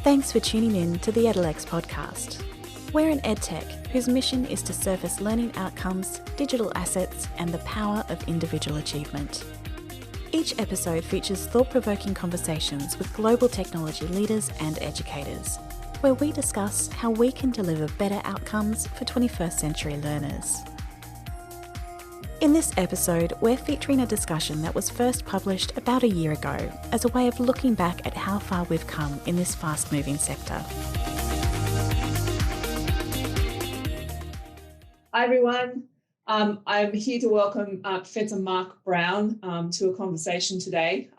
Thanks for tuning in to the Edelex podcast. We're an edtech whose mission is to surface learning outcomes, digital assets, and the power of individual achievement. Each episode features thought-provoking conversations with global technology leaders and educators, where we discuss how we can deliver better outcomes for 21st century learners. In this episode, we're featuring a discussion that was first published about a year ago as a way of looking back at how far we've come in this fast-moving sector. Hi everyone, I'm here to welcome Professor Mark Brown to a conversation today.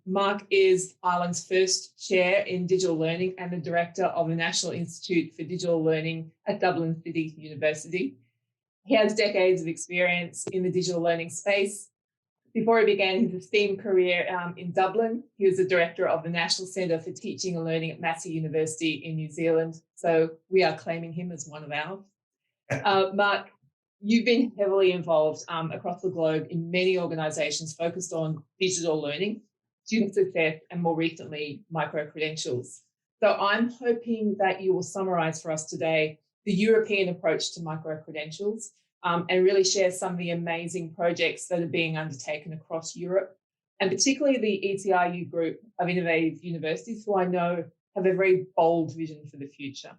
Mark is Ireland's first chair in digital learning and the director of the National Institute for Digital Learning at Dublin City University. He has decades of experience in the digital learning space. Before he began his esteemed career in Dublin, he was the director of the National Centre for Teaching and Learning at Massey University in New Zealand. So we are claiming him as one of ours. Mark, you've been heavily involved across the globe in many organisations focused on digital learning, student success, and more recently, micro-credentials. So I'm hoping that you will summarise for us today the European approach to micro-credentials and really share some of the amazing projects that are being undertaken across Europe, and particularly the ETRU group of innovative universities who I know have a very bold vision for the future.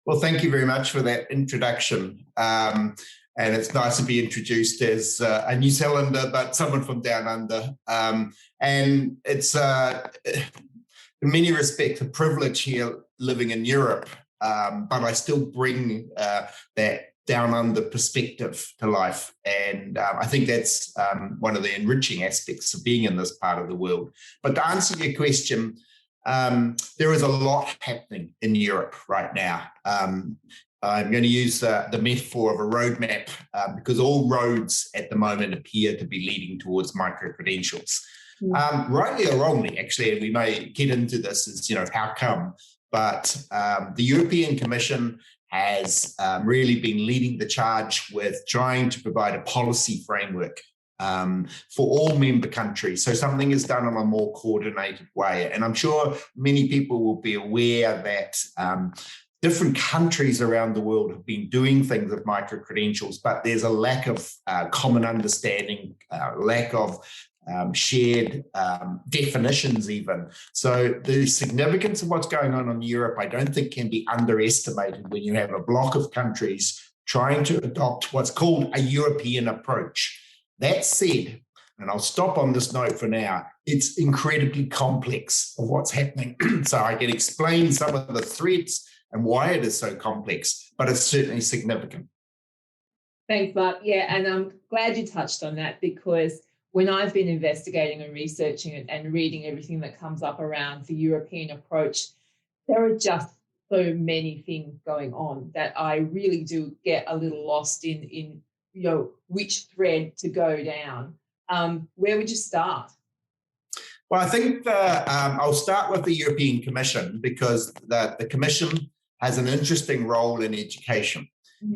Well, thank you very much for that introduction. And it's nice to be introduced as a New Zealander, but someone from down under. And it's, in many respects, a privilege here living in Europe. But I still bring that down under perspective to life. And I think that's one of the enriching aspects of being in this part of the world. But to answer your question, there is a lot happening in Europe right now. I'm going to use the metaphor of a roadmap because all roads at the moment appear to be leading towards micro-credentials. Rightly or wrongly, actually, and we may get into this as, how come? But the European Commission has really been leading the charge with trying to provide a policy framework for all member countries. So something is done in a more coordinated way. And I'm sure many people will be aware that different countries around the world have been doing things with micro-credentials, but there's a lack of common understanding, lack of shared definitions even. So the significance of what's going on in Europe, I don't think can be underestimated when you have a block of countries trying to adopt what's called a European approach. That said, and I'll stop on this note for now, it's incredibly complex of what's happening. So I can explain some of the threads and why it is so complex, but it's certainly significant. Thanks, Mark. Yeah, and I'm glad you touched on that because when I've been investigating and researching it and reading everything that comes up around the European approach, there are just so many things going on that I really do get a little lost in which thread to go down. Where would you start? Well, I think I'll start with the European Commission because the Commission has an interesting role in education.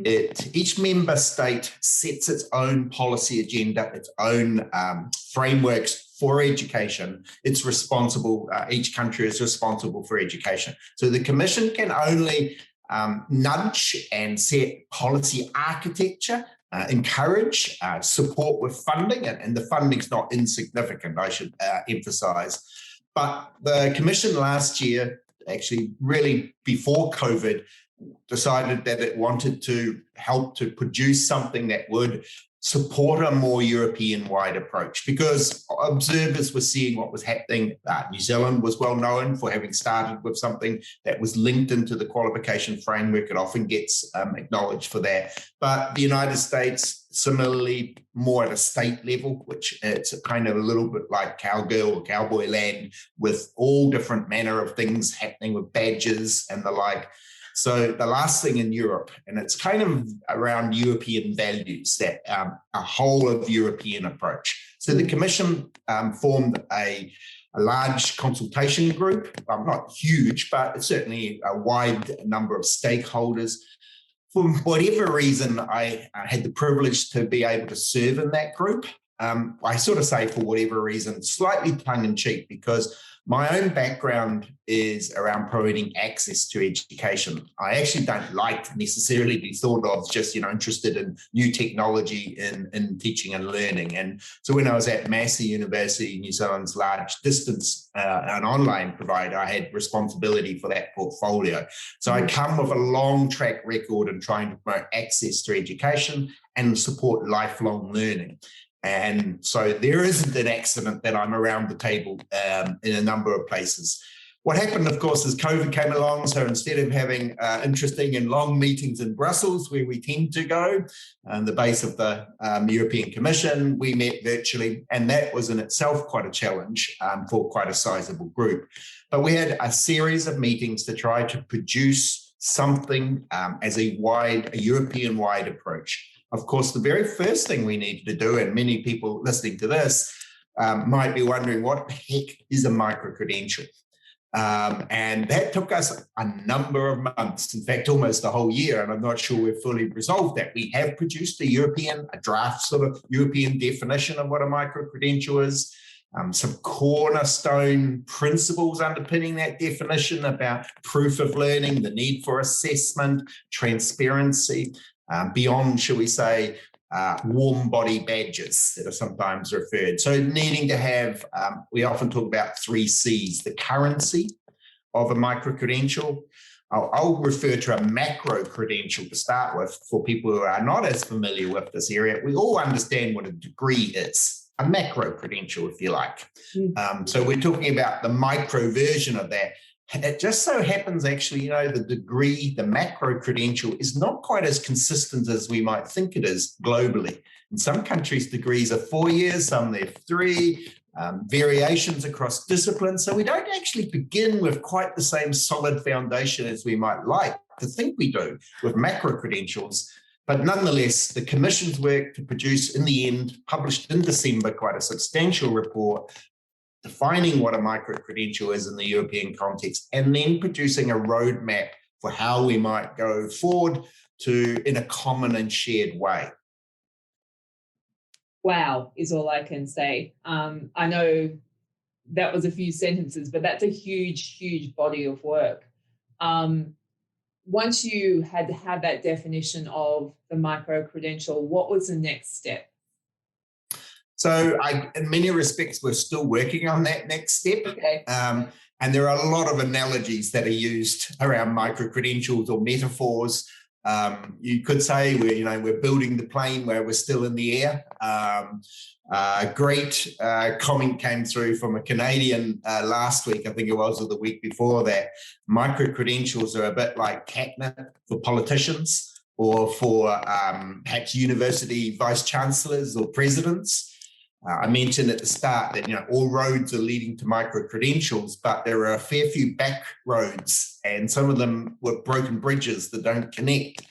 Each member state sets its own policy agenda, its own frameworks for education. It's responsible, each country is responsible for education. So the Commission can only nudge and set policy architecture, encourage, support with funding, and the funding's not insignificant, I should emphasize. But the Commission last year, actually really before COVID, decided that it wanted to help to produce something that would support a more European-wide approach because observers were seeing what was happening. New Zealand was well known for having started with something that was linked into the qualification framework. It often gets acknowledged for that. But the United States, similarly, more at a state level, which it's kind of a little bit like cowgirl or cowboy land with all different manner of things happening with badges and the like. So the last thing in Europe, and it's kind of around European values, that a whole of European approach. So the Commission formed a large consultation group, not huge, but certainly a wide number of stakeholders. For whatever reason, I had the privilege to be able to serve in that group. I sort of say for whatever reason, slightly tongue-in-cheek, because My own background is around providing access to education. I actually don't like to necessarily be thought of just, interested in new technology in teaching and learning. And so when I was at Massey University, New Zealand's large distance and online provider, I had responsibility for that portfolio. So I come with a long track record in trying to promote access to education and support lifelong learning. And so there isn't an accident that I'm around the table in a number of places. What happened, of course, is COVID came along. So instead of having interesting and long meetings in Brussels, where we tend to go, on the base of the European Commission, we met virtually. And that was in itself quite a challenge for quite a sizable group. But we had a series of meetings to try to produce something as a European-wide approach. Of course, the very first thing we needed to do, and many people listening to this might be wondering, what the heck is a micro-credential? And that took us a number of months, in fact, almost a whole year, and I'm not sure we've fully resolved that. We have produced a draft sort of European definition of what a micro-credential is, some cornerstone principles underpinning that definition about proof of learning, the need for assessment, transparency, beyond, shall we say, warm body badges that are sometimes referred. So needing to have, we often talk about 3 C's, the currency of a micro-credential. I'll refer to a macro-credential to start with for people who are not as familiar with this area. We all understand what a degree is, a macro-credential, if you like. So we're talking about the micro version of that. It just so happens, actually, the degree, the macro-credential is not quite as consistent as we might think it is globally. In some countries, degrees are 4 years, some they're 3, variations across disciplines. So we don't actually begin with quite the same solid foundation as we might like to think we do with macro-credentials. But nonetheless, the Commission's work to produce, in the end, published in December, quite a substantial report defining what a micro-credential is in the European context, and then producing a roadmap for how we might go forward in a common and shared way. Wow, is all I can say. I know that was a few sentences, but that's a huge, huge body of work. Once you had that definition of the micro-credential, what was the next step? So in many respects, we're still working on that next step. Okay. And there are a lot of analogies that are used around micro-credentials or metaphors. You could say we're building the plane where we're still in the air. A great comment came through from a Canadian last week, I think it was, or the week before, that micro-credentials are a bit like catnip for politicians or for perhaps university vice-chancellors or presidents. I mentioned at the start that all roads are leading to micro-credentials, but there are a fair few back roads, and some of them were broken bridges that don't connect.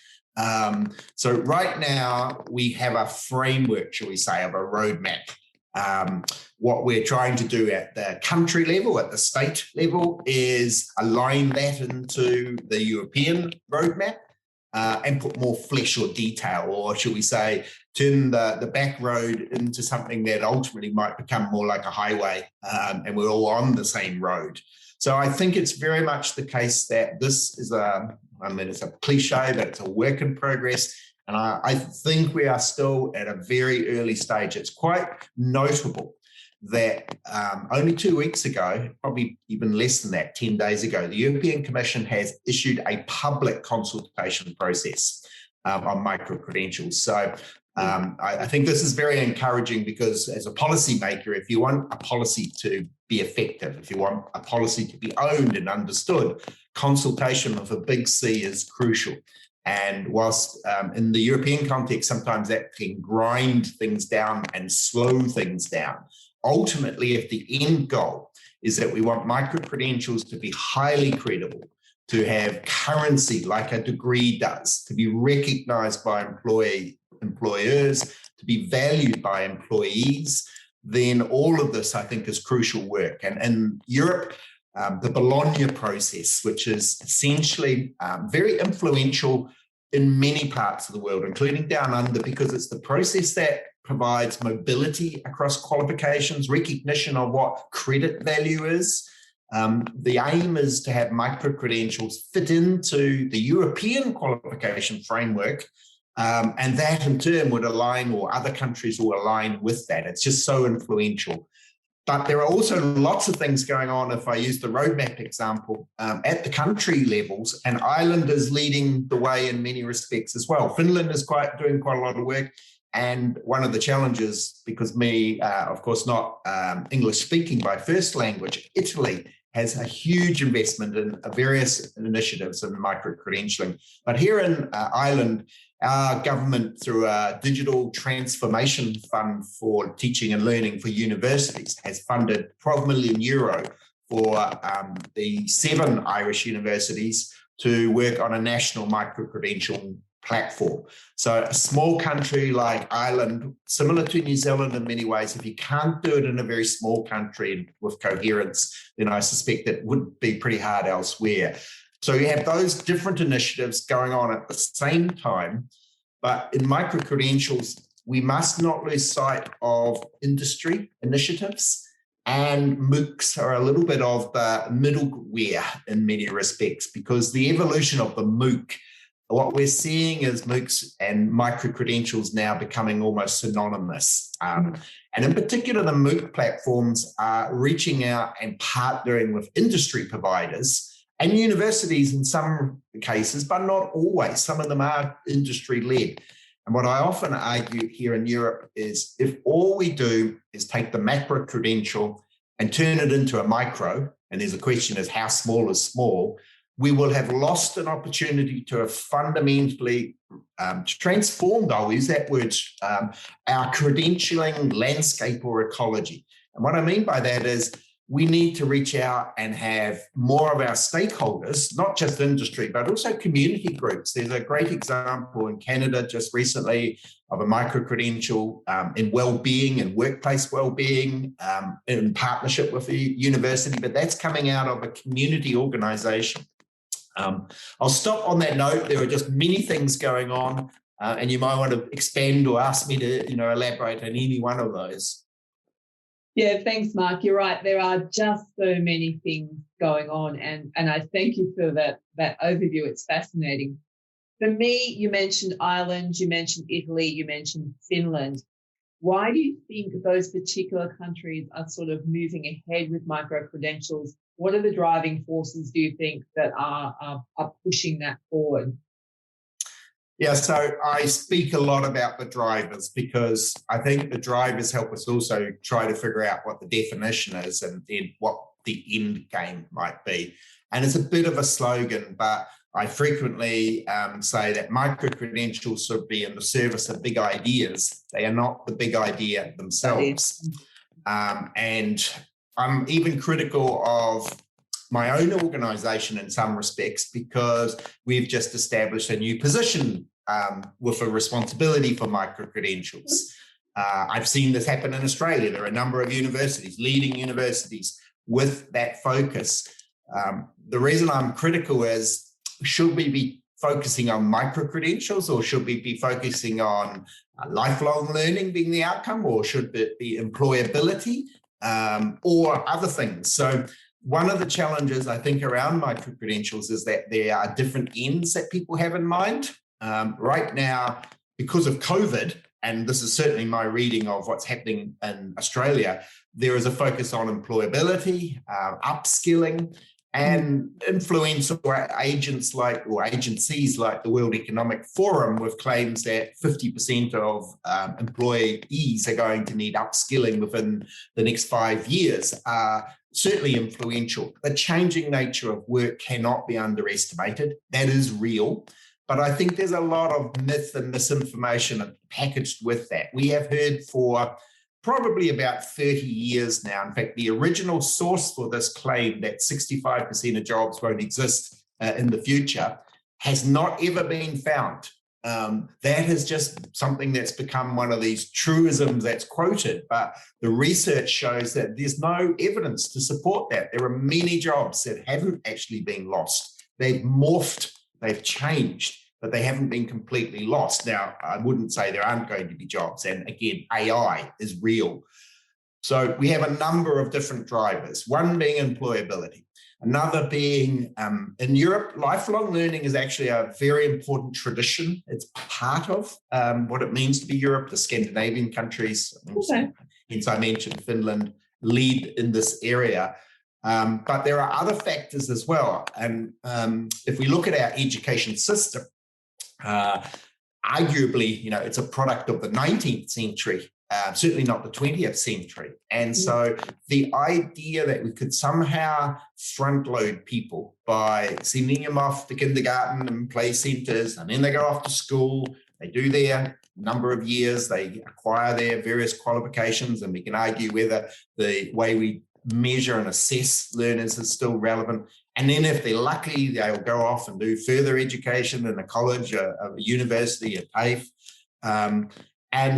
So right now we have a framework, shall we say, of a roadmap. What we're trying to do at the country level, at the state level, is align that into the European roadmap. And put more flesh or detail, or should we say, turn the back road into something that ultimately might become more like a highway, and we're all on the same road. So I think it's very much the case that this is it's a cliche, but it's a work in progress. And I think we are still at a very early stage. It's quite notable that only 2 weeks ago, probably even less than that, 10 days ago, the European Commission has issued a public consultation process on micro-credentials. So I think this is very encouraging, because as a policymaker, if you want a policy to be effective, if you want a policy to be owned and understood, consultation with a big C is crucial. And whilst in the European context, sometimes that can grind things down and slow things down, ultimately, if the end goal is that we want micro-credentials to be highly credible, to have currency like a degree does, to be recognized by employers, to be valued by employees, then all of this, I think, is crucial work. And in Europe, the Bologna process, which is essentially very influential in many parts of the world, including down under, because it's the process that provides mobility across qualifications, recognition of what credit value is, The aim is to have micro-credentials fit into the European qualification framework, and that in turn would align, or other countries will align with that. It's just so influential. But there are also lots of things going on, if I use the roadmap example, at the country levels, and Ireland is leading the way in many respects as well. Finland is doing quite a lot of work, and one of the challenges, because of course, not English speaking by first language, Italy has a huge investment in various initiatives in micro-credentialing. But here in Ireland, our government, through a digital transformation fund for teaching and learning for universities, has funded 12 million euro for the 7 Irish universities to work on a national micro-credential platform. So a small country like Ireland, similar to New Zealand in many ways, if you can't do it in a very small country with coherence, then I suspect it would be pretty hard elsewhere. So you have those different initiatives going on at the same time, but in micro-credentials, we must not lose sight of industry initiatives, and MOOCs are a little bit of the middleware in many respects, because the evolution of the MOOC, what we're seeing is MOOCs and micro-credentials now becoming almost synonymous. And in particular, the MOOC platforms are reaching out and partnering with industry providers and universities in some cases, but not always. Some of them are industry-led. And what I often argue here in Europe is, if all we do is take the macro credential and turn it into a micro, and there's a question is how small is small, we will have lost an opportunity to have fundamentally transformed, I'll use that word, our credentialing landscape or ecology. And what I mean by that is, we need to reach out and have more of our stakeholders, not just industry, but also community groups. There's a great example in Canada just recently of a micro-credential in well-being and workplace well-being in partnership with the university, but that's coming out of a community organisation. I'll stop on that note. There are just many things going on, and you might want to expand or ask me to elaborate on any one of those. Yeah, thanks, Mark. You're right. There are just so many things going on, and I thank you for that overview. It's fascinating. For me, you mentioned Ireland, you mentioned Italy, you mentioned Finland. Why do you think those particular countries are sort of moving ahead with micro-credentials? What are the driving forces, do you think, that are pushing that forward? Yeah, so I speak a lot about the drivers, because I think the drivers help us also try to figure out what the definition is and then what the end game might be. And it's a bit of a slogan, but I frequently say that micro-credentials should be in the service of big ideas. They are not the big idea themselves. And I'm even critical of my own organisation in some respects, because we've just established a new position with a responsibility for micro-credentials. I've seen this happen in Australia. There are a number of universities, leading universities, with that focus. The reason I'm critical is, should we be focusing on micro-credentials, or should we be focusing on lifelong learning being the outcome, or should it be employability or other things? So one of the challenges I think around micro-credentials is that there are different ends that people have in mind. Right now, because of COVID, and this is certainly my reading of what's happening in Australia, there is a focus on employability, upskilling, and influential agencies like the World Economic Forum, with claims that 50% of employees are going to need upskilling within the next 5 years, are certainly influential. The changing nature of work cannot be underestimated. That is real. But I think there's a lot of myth and misinformation packaged with that. We have heard for probably about 30 years now. In fact, the original source for this claim that 65% of jobs won't exist in the future has not ever been found. That is just something that's become one of these truisms that's quoted, but the research shows that there's no evidence to support that. There are many jobs that haven't actually been lost. They've morphed, they've changed, but they haven't been completely lost. Now, I wouldn't say there aren't going to be jobs. And again, AI is real. So we have a number of different drivers, one being employability, another being, in Europe, lifelong learning is actually a very important tradition. It's part of what it means to be Europe. The Scandinavian countries, hence I mentioned Finland, lead in this area. But there are other factors as well. And if we look at our education system, arguably, it's a product of the 19th century. Certainly not the 20th century. And so the idea that we could somehow front load people by sending them off to kindergarten and play centres, and then they go off to school, they do their number of years, they acquire their various qualifications, and we can argue whether the way we measure and assess learners is still relevant. And then if they're lucky, they'll go off and do further education in a college, a university, a TAFE. And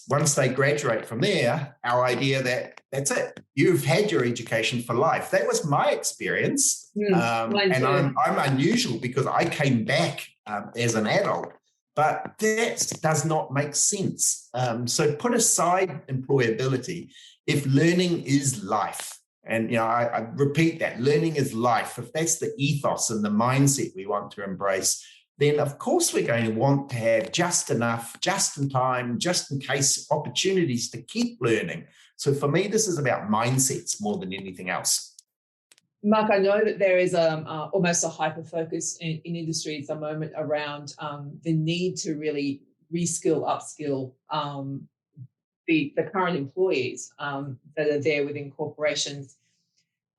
once they graduate from there, our idea that that's it, you've had your education for life. That was my experience. And I'm unusual because I came back as an adult, but that does not make sense. So put aside employability, if learning is life, and I repeat that, learning is life, if that's the ethos and the mindset we want to embrace, then of course we're going to want to have just enough, just in time, just in case opportunities to keep learning. So for me, this is about mindsets more than anything else. Mark, I know that there is almost a hyper focus in industry at the moment around the need to really reskill, upskill the current employees that are there within corporations.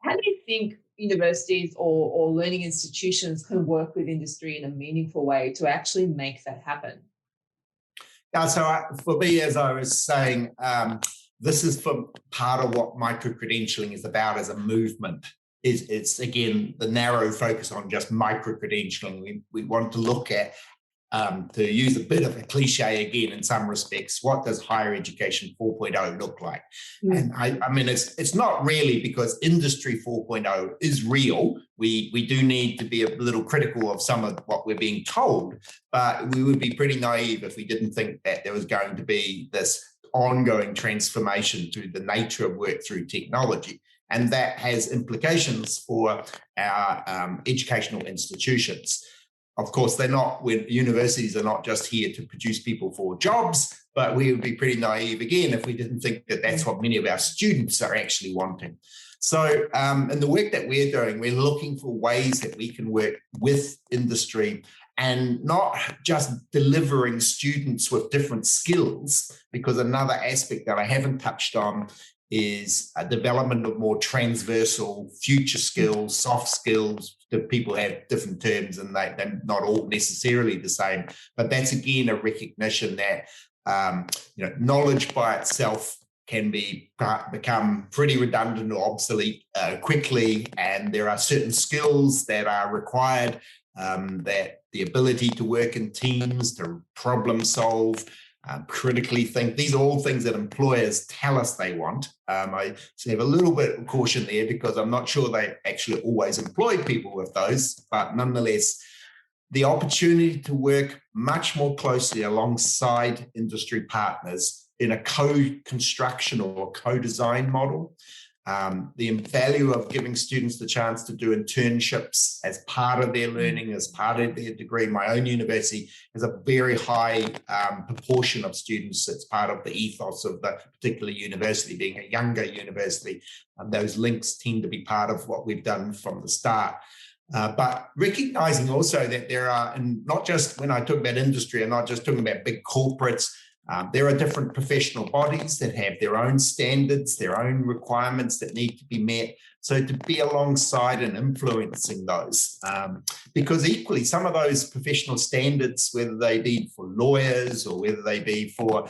How do you think universities or learning institutions can work with industry in a meaningful way to actually make that happen? For me, as I was saying, this is for part of what micro-credentialing is about as a movement. It's again, the narrow focus on just micro-credentialing. We want to look at, to use a bit of a cliche again in some respects, what does higher education 4.0 look like? And I mean, it's not really, because industry 4.0 is real. We do need to be a little critical of some of what we're being told, but we would be pretty naive if we didn't think that there was going to be this ongoing transformation to the nature of work through technology. And that has implications for our educational institutions. Of course, universities are not just here to produce people for jobs, but we would be pretty naive again if we didn't think that that's what many of our students are actually wanting. So in the work that we're doing, we're looking for ways that we can work with industry and not just delivering students with different skills, because another aspect that I haven't touched on is a development of more transversal future skills, soft skills. That people have different terms and they're not all necessarily the same. But that's again a recognition that knowledge by itself can become pretty redundant or obsolete quickly, and there are certain skills that are required, that the ability to work in teams, to problem solve, critically think. These are all things that employers tell us they want. I have a little bit of caution there because I'm not sure they actually always employ people with those, but nonetheless, the opportunity to work much more closely alongside industry partners in a co-construction or co-design model. The value of giving students the chance to do internships as part of their learning, as part of their degree. My own university has a very high proportion of students that's part of the ethos of the particular university, being a younger university. Those links tend to be part of what we've done from the start. But recognizing also that there are, and not just when I talk about industry, I'm not just talking about big corporates. There are different professional bodies that have their own standards, their own requirements that need to be met. So to be alongside and influencing those, because equally some of those professional standards, whether they be for lawyers or whether they be for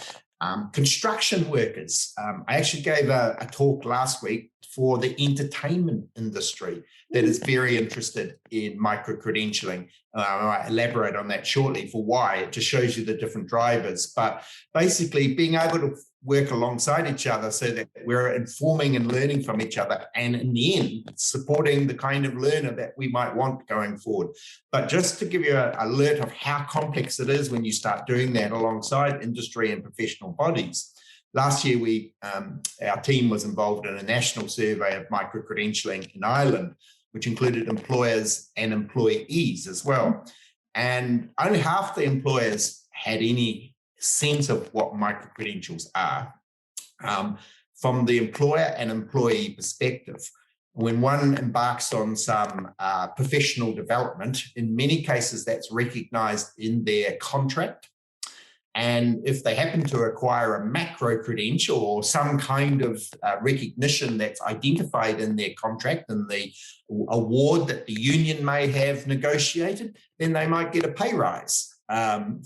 construction workers. I actually gave a talk last week for the entertainment industry that is very interested in micro-credentialing. I'll elaborate on that shortly for why. It just shows you the different drivers. But basically being able to work alongside each other so that we're informing and learning from each other, and in the end, supporting the kind of learner that we might want going forward. But just to give you an alert of how complex it is when you start doing that alongside industry and professional bodies, last year, our team was involved in a national survey of micro-credentialing in Ireland, which included employers and employees as well. And only half the employers had any sense of what micro-credentials are. From the employer and employee perspective, when one embarks on some professional development, in many cases that's recognised in their contract. And if they happen to acquire a macro-credential or some kind of recognition that's identified in their contract and the award that the union may have negotiated, then they might get a pay rise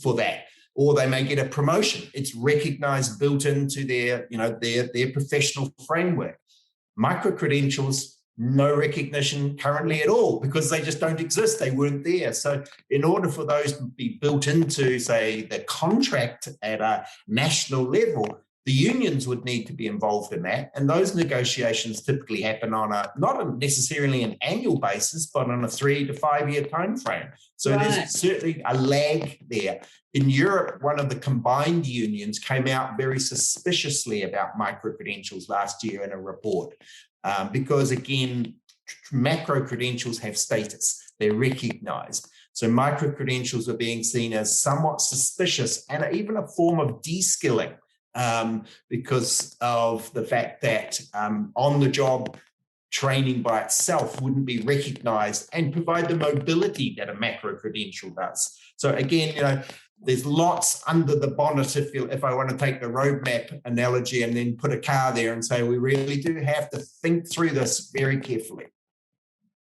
for that, or they may get a promotion. It's recognised, built into their professional framework. Micro-credentials, no recognition currently at all because they just don't exist. They weren't there. So in order for those to be built into, say, the contract at a national level, the unions would need to be involved in that. And those negotiations typically happen on not necessarily an annual basis, but on a 3 to 5 year time frame. So There's certainly a lag there. In Europe, one of the combined unions came out very suspiciously about micro-credentials last year in a report. Because again, macro-credentials have status, they're recognized. So micro-credentials are being seen as somewhat suspicious and even a form of de-skilling because of the fact that on-the-job training by itself wouldn't be recognized and provide the mobility that a macro-credential does. So again, there's lots under the bonnet if I want to take the roadmap analogy and then put a car there and say we really do have to think through this very carefully.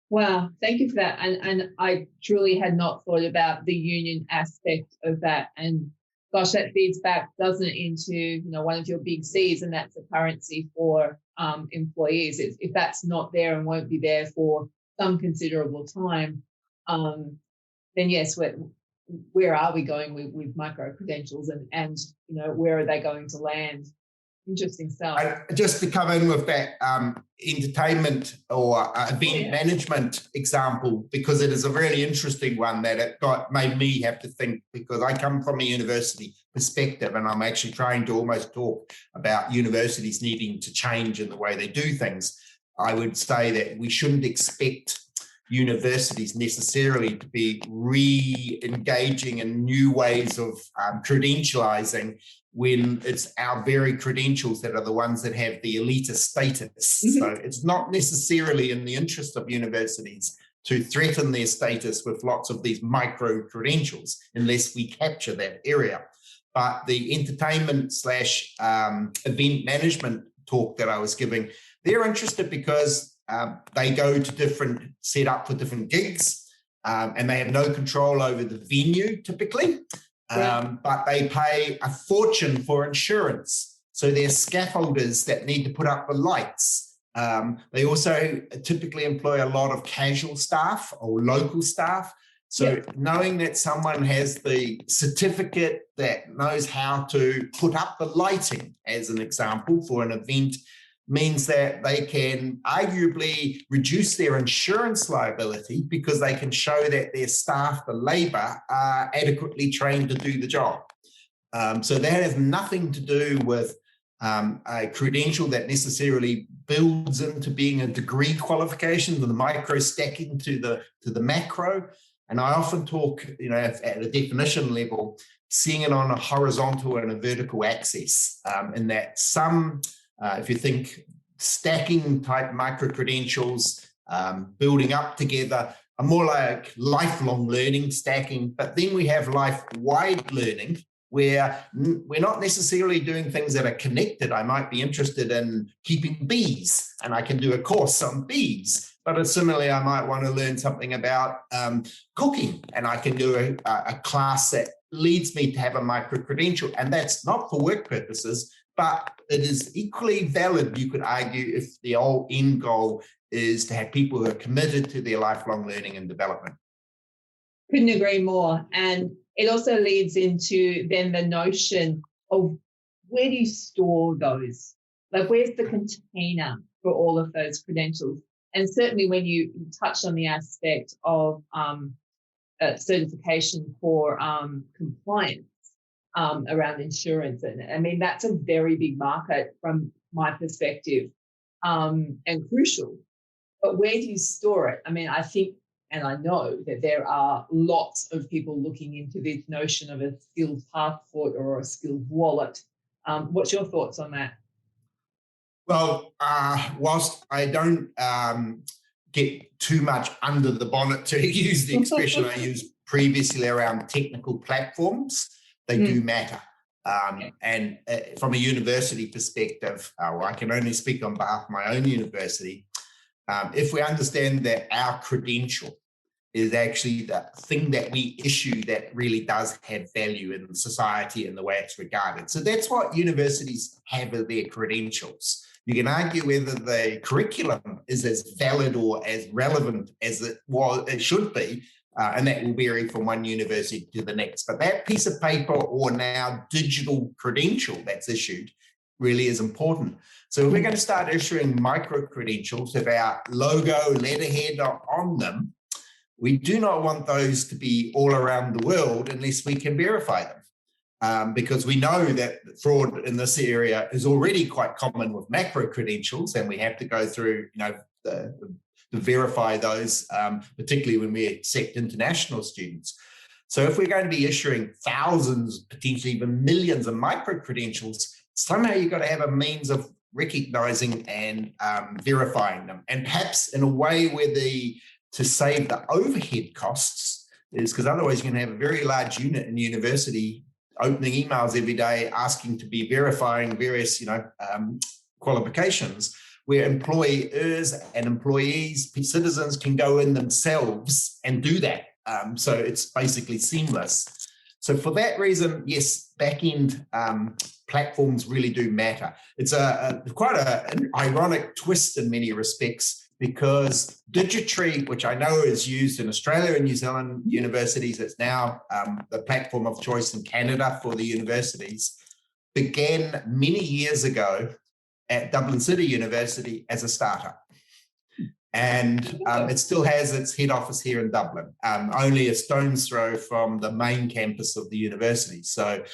Wow, thank you for that. And I truly had not thought about the union aspect of that. And gosh, that feeds back, doesn't it, into one of your big C's, and that's the currency for employees. If that's not there and won't be there for some considerable time, then yes, where are we going with micro-credentials and where are they going to land? Interesting stuff. Just to come in with that entertainment or event management example, because it is a really interesting one that it made me have to think, because I come from a university perspective and I'm actually trying to almost talk about universities needing to change in the way they do things. I would say that we shouldn't expect universities necessarily to be re-engaging in new ways of credentializing when it's our very credentials that are the ones that have the elitist status. Mm-hmm. So it's not necessarily in the interest of universities to threaten their status with lots of these micro-credentials unless we capture that area. But the entertainment / event management talk that I was giving, they're interested because they go to set up for different gigs, and they have no control over the venue typically, but they pay a fortune for insurance. So they're scaffolders that need to put up the lights. They also typically employ a lot of casual staff or local staff. So knowing that someone has the certificate that knows how to put up the lighting, as an example, for an event, means that they can arguably reduce their insurance liability because they can show that their staff, the labour, are adequately trained to do the job. So that has nothing to do with a credential that necessarily builds into being a degree qualification, the micro stacking to the macro. And I often talk, at a definition level, seeing it on a horizontal and a vertical axis, in that some if you think stacking type micro-credentials, building up together, are more like lifelong learning stacking. But then we have life-wide learning, where we're not necessarily doing things that are connected. I might be interested in keeping bees, and I can do a course on bees. But similarly, I might want to learn something about cooking, and I can do a class that leads me to have a micro-credential. And that's not for work purposes, but it is equally valid, you could argue, if the whole end goal is to have people who are committed to their lifelong learning and development. Couldn't agree more. And it also leads into then the notion of where do you store those? Like, where's the container for all of those credentials? And certainly when you touched on the aspect of certification for compliance, around insurance. And I mean, that's a very big market from my perspective, and crucial. But where do you store it? I mean, I think, and I know that there are lots of people looking into this notion of a skills passport or a skills wallet. What's your thoughts on that? Well, whilst I don't get too much under the bonnet, to use the expression I used previously around technical platforms, they do matter. And from a university perspective, I can only speak on behalf of my own university. If we understand that our credential is actually the thing that we issue that really does have value in society and the way it's regarded. So that's what universities have as their credentials. You can argue whether the curriculum is as valid or as relevant as it should be, and that will vary from one university to the next. But that piece of paper or now digital credential that's issued really is important. So if we're going to start issuing micro-credentials with our logo, letterhead on them, we do not want those to be all around the world unless we can verify them. Because we know that fraud in this area is already quite common with macro credentials, and we have to go through, to verify those, particularly when we accept international students. So if we're going to be issuing thousands, potentially even millions of micro credentials, somehow you've got to have a means of recognizing and verifying them, and perhaps in a way where to save the overhead costs is because otherwise you're going to have a very large unit in the university opening emails every day asking to be verifying various, qualifications, where employers and employees, citizens can go in themselves and do that. So it's basically seamless. So for that reason, yes, back-end platforms really do matter. It's quite an ironic twist in many respects, because Digitry, which I know is used in Australia and New Zealand universities, it's now the platform of choice in Canada for the universities, began many years ago at Dublin City University as a startup. And it still has its head office here in Dublin, only a stone's throw from the main campus of the university. So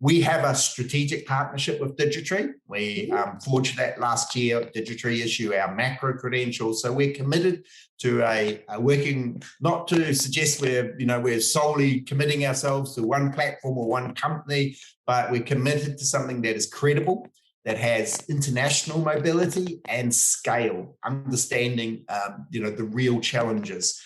we have a strategic partnership with Digitry. We forged that last year. Digitry issue our macro credentials. So we're committed to working, not to suggest we're solely committing ourselves to one platform or one company, but we're committed to something that is credible, that has international mobility and scale, understanding, the real challenges.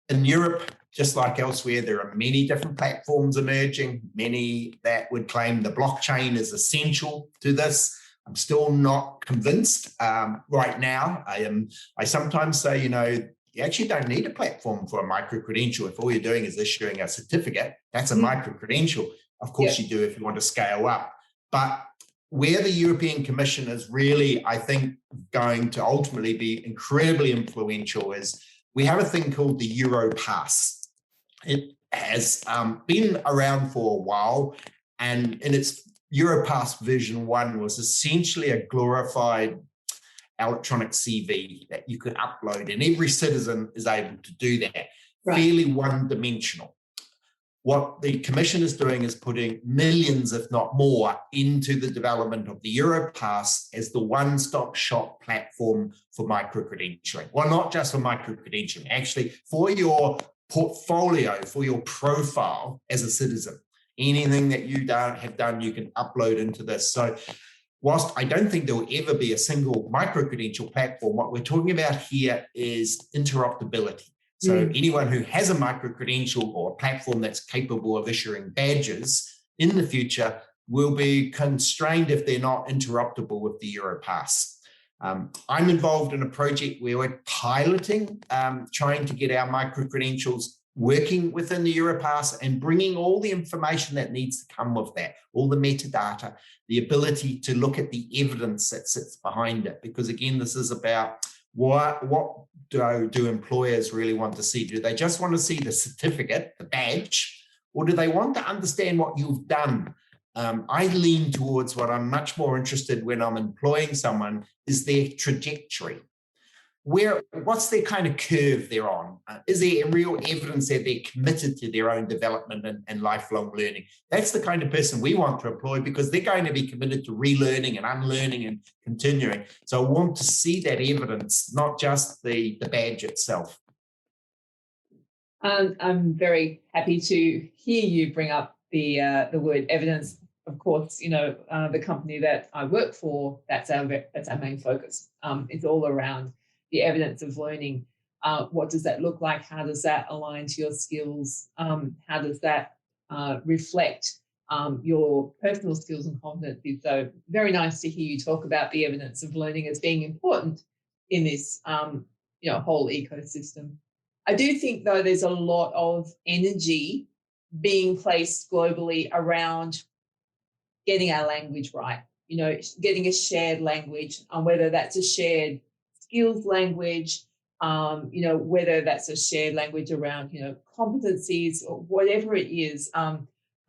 In Europe, just like elsewhere, there are many different platforms emerging, many that would claim the blockchain is essential to this. I'm still not convinced right now. I sometimes say, you actually don't need a platform for a micro-credential. If all you're doing is issuing a certificate, that's a micro-credential. Of course you do if you want to scale up. But where the European Commission is really, I think, going to ultimately be incredibly influential is we have a thing called the Euro Pass. It has been around for a while, and in its Euro Pass version 1 was essentially a glorified electronic CV that you could upload, and every citizen is able to do that, fairly one-dimensional. What the Commission is doing is putting millions, if not more, into the development of the Europass as the one-stop shop platform for micro-credentialing. Well, not just for micro-credentialing, actually for your portfolio, for your profile as a citizen. Anything that you have done, you can upload into this. So whilst I don't think there will ever be a single micro-credential platform, what we're talking about here is interoperability. So anyone who has a micro-credential or a platform that's capable of issuing badges in the future will be constrained if they're not interoperable with the Europass. I'm involved in a project where we're piloting, trying to get our micro-credentials working within the Europass and bringing all the information that needs to come with that, all the metadata, the ability to look at the evidence that sits behind it. Because again, this is about what do employers really want to see? Do they just want to see the certificate, the badge, or do they want to understand what you've done? I lean towards what I'm much more interested when I'm employing someone is their trajectory. what's their kind of curve they're on? Is there real evidence that they're committed to their own development and lifelong learning? That's the kind of person we want to employ, because they're going to be committed to relearning and unlearning and continuing. So I want to see that evidence, not just the badge itself. I'm very happy to hear you bring up the word evidence. Of course, the company that I work for, that's our main focus. It's all around the evidence of learning. What does that look like? How does that align to your skills? How does that reflect your personal skills and competencies? So very nice to hear you talk about the evidence of learning as being important in this whole ecosystem. I do think, though, there's a lot of energy being placed globally around getting our language right, getting a shared language, whether that's a shared skills language, whether that's a shared language around, competencies or whatever it is. I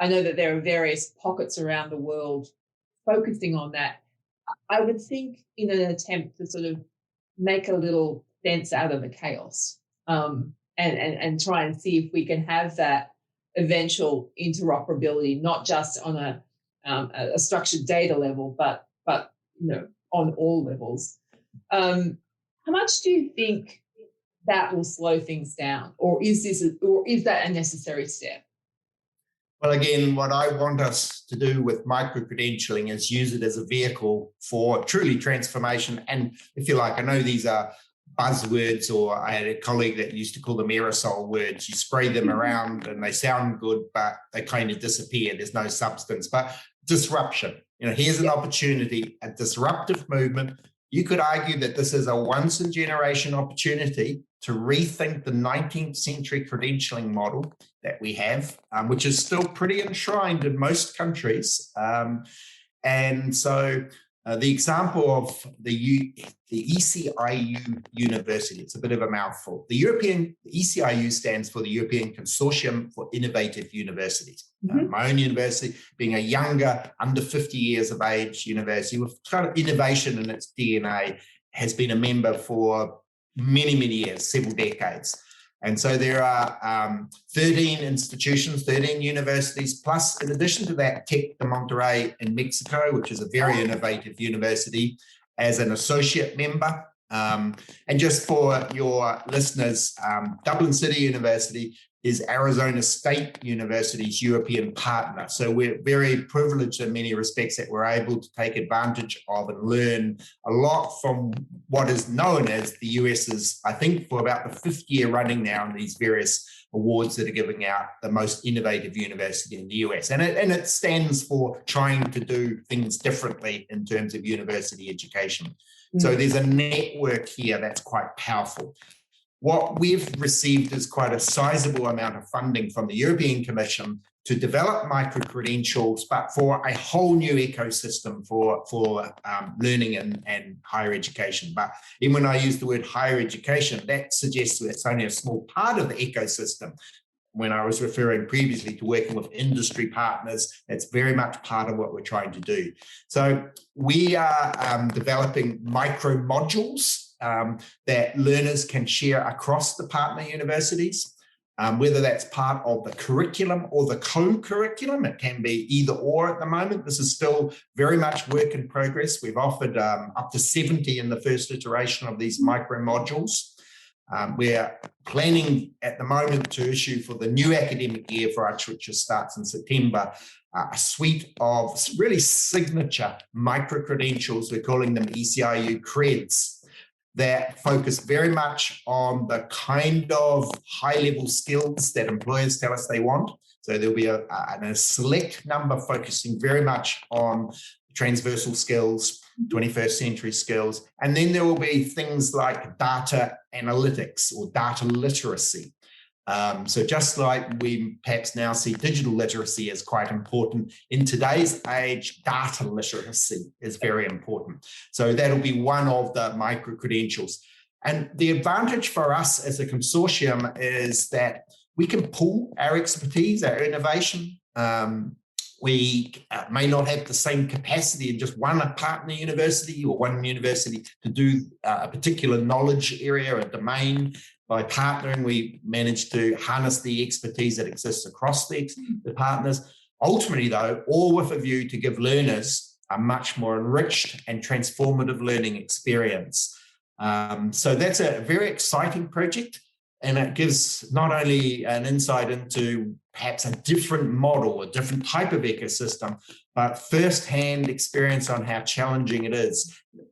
know that there are various pockets around the world focusing on that. I would think in an attempt to sort of make a little sense out of the chaos, and try and see if we can have that eventual interoperability, not just on a structured data level, but on all levels. How much do you think that will slow things down, or is that a necessary step? Well, again, what I want us to do with micro-credentialing is use it as a vehicle for truly transformation. And if you like, I know these are buzzwords, or I had a colleague that used to call them aerosol words. You spray them around and they sound good, but they kind of disappear. There's no substance. But disruption, here's an opportunity, a disruptive movement. You could argue that this is a once-in-generation opportunity to rethink the 19th century credentialing model that we have, which is still pretty enshrined in most countries. And so the example of the ECIU University, it's a bit of a mouthful. The ECIU stands for the European Consortium for Innovative Universities. My own university, being a younger, under 50 years of age university with kind of innovation in its DNA, has been a member for many, many years, several decades. And so there are 13 institutions, 13 universities, plus in addition to that, Tec de Monterrey in Mexico, which is a very innovative university, as an associate member. And just for your listeners, Dublin City University is Arizona State University's European partner. So we're very privileged in many respects that we're able to take advantage of and learn a lot from what is known as the US's, I think, for about the 5th year running now, in these various awards that are giving out the most innovative university in the US. And it stands for trying to do things differently in terms of university education. So there's a network here that's quite powerful. What we've received is quite a sizable amount of funding from the European Commission to develop micro-credentials, but for a whole new ecosystem for learning and higher education. But even when I use the word higher education, that suggests that it's only a small part of the ecosystem. When I was referring previously to working with industry partners, that's very much part of what we're trying to do. So we are developing micro modules that learners can share across the partner universities, whether that's part of the curriculum or the co-curriculum. It can be either or at the moment. This is still very much work in progress. We've offered up to 70 in the first iteration of these micro modules. We're planning at the moment to issue for the new academic year for us, which starts in September, a suite of really signature micro-credentials. We're calling them ECIU creds, that focus very much on the kind of high-level skills that employers tell us they want. So there'll be a select number focusing very much on transversal skills, 21st century skills. And then there will be things like data analytics or data literacy. So just like we perhaps now see digital literacy as quite important, in today's age, data literacy is very important. So that'll be one of the micro-credentials. And the advantage for us as a consortium is that we can pool our expertise, our innovation, We may not have the same capacity in just one partner university or one university to do a particular knowledge area, a domain. By partnering, we manage to harness the expertise that exists across the partners. Ultimately, though, all with a view to give learners a much more enriched and transformative learning experience. So that's a very exciting project, and it gives not only an insight into perhaps a different model, a different type of ecosystem, but first-hand experience on how challenging it is.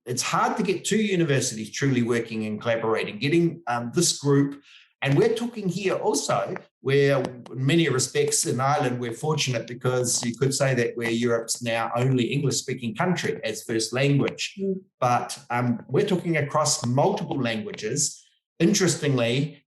It's hard to get two universities truly working and collaborating. Getting this group, and we're talking here also where in many respects in Ireland, we're fortunate because you could say that we're Europe's now only English-speaking country as first language. But we're talking across multiple languages. Interestingly,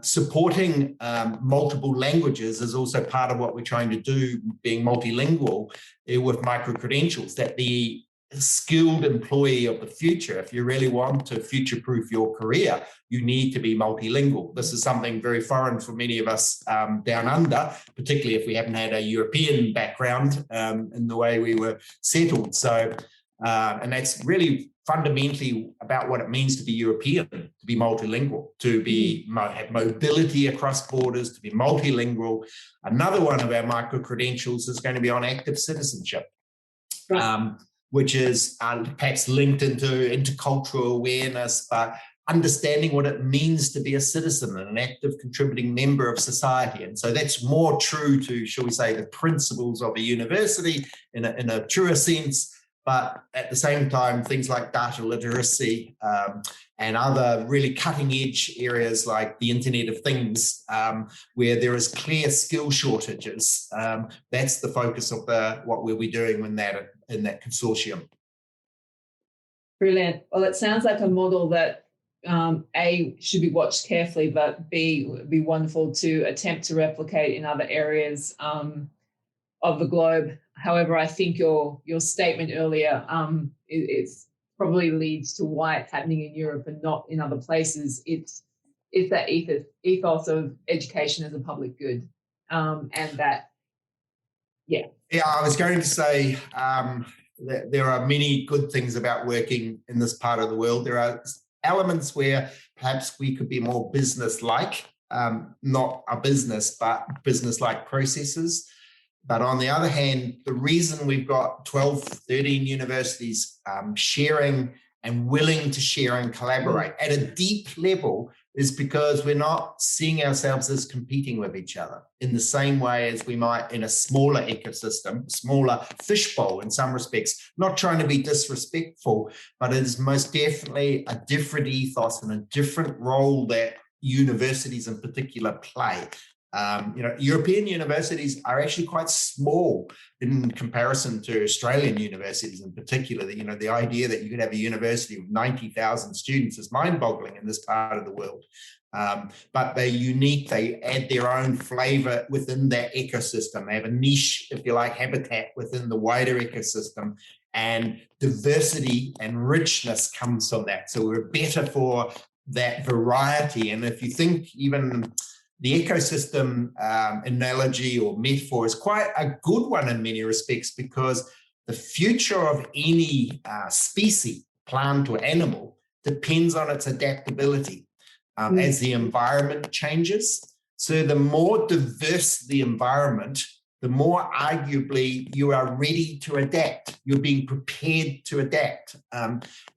supporting multiple languages is also part of what we're trying to do, being multilingual with micro-credentials, that the skilled employee of the future, if you really want to future-proof your career, you need to be multilingual. This is something very foreign for many of us down under, particularly if we haven't had a European background in the way we were settled. So, and that's really fundamentally about what it means to be European, to be multilingual, to be have mobility across borders, to be multilingual. Another one of our micro-credentials is going to be on active citizenship, which is perhaps linked into intercultural awareness, but understanding what it means to be a citizen and an active contributing member of society. And so that's more true to, shall we say, the principles of a university in a truer sense. But at the same time, things like data literacy and other really cutting edge areas like the Internet of Things, where there is clear skill shortages. That's the focus of what we'll be doing in that consortium. Brilliant. Well, it sounds like a model that A, should be watched carefully, but B, would be wonderful to attempt to replicate in other areas of the globe. However, I think your statement earlier it's probably leads to why it's happening in Europe and not in other places. It's that ethos of education as a public good, and that, yeah. Yeah, I was going to say that there are many good things about working in this part of the world. There are elements where perhaps we could be more business-like, not a business, but business-like processes. But on the other hand, the reason we've got 12, 13 universities sharing and willing to share and collaborate at a deep level is because we're not seeing ourselves as competing with each other in the same way as we might in a smaller ecosystem, smaller fishbowl in some respects, not trying to be disrespectful, but it is most definitely a different ethos and a different role that universities in particular play. European universities are actually quite small in comparison to Australian universities in particular. The idea that you could have a university with 90,000 students is mind-boggling in this part of the world. But they're unique. They add their own flavor within that ecosystem. They have a niche, if you like, habitat within the wider ecosystem. And diversity and richness comes from that. So we're better for that variety. And if you think even the ecosystem analogy or metaphor is quite a good one in many respects, because the future of any species, plant or animal, depends on its adaptability as the environment changes. So the more diverse the environment, the more arguably you are ready to adapt. You're being prepared to adapt.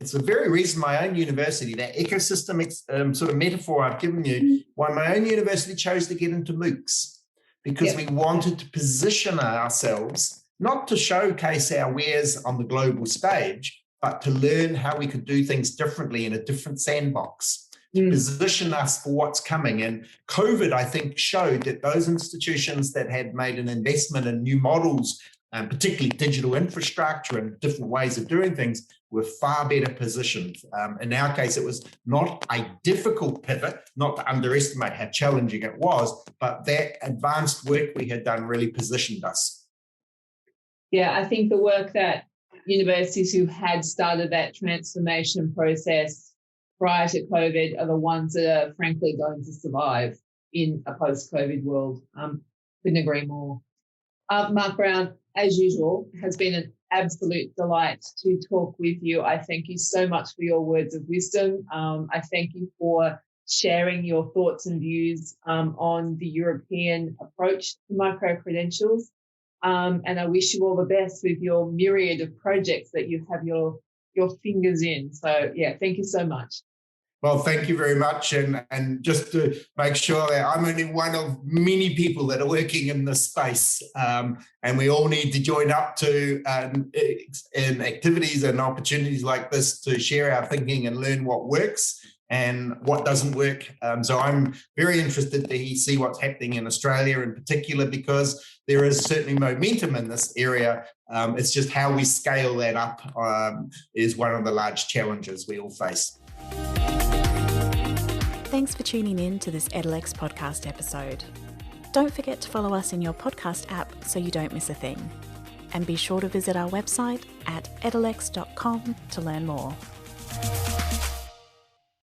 It's the very reason my own university, that ecosystem sort of metaphor I've given you, why my own university chose to get into MOOCs, because we wanted to position ourselves, not to showcase our wares on the global stage, but to learn how we could do things differently in a different sandbox. To position us for what's coming. And COVID, I think, showed that those institutions that had made an investment in new models, particularly digital infrastructure and different ways of doing things, were far better positioned. In our case, it was not a difficult pivot, not to underestimate how challenging it was, but that advanced work we had done really positioned us. Yeah, I think the work that universities who had started that transformation process prior to COVID are the ones that are frankly going to survive in a post-COVID world. Couldn't agree more. Mark Brown, as usual, it has been an absolute delight to talk with you. I thank you so much for your words of wisdom. I thank you for sharing your thoughts and views on the European approach to micro-credentials. And I wish you all the best with your myriad of projects that you have your fingers in. So, yeah, thank you so much. Well, thank you very much. And just to make sure that I'm only one of many people that are working in this space, and we all need to join up to in activities and opportunities like this to share our thinking and learn what works and what doesn't work. So I'm very interested to see what's happening in Australia in particular, because there is certainly momentum in this area. It's just how we scale that up is one of the large challenges we all face. Thanks for tuning in to this Edelex podcast episode. Don't forget to follow us in your podcast app so you don't miss a thing. And be sure to visit our website at edelex.com to learn more.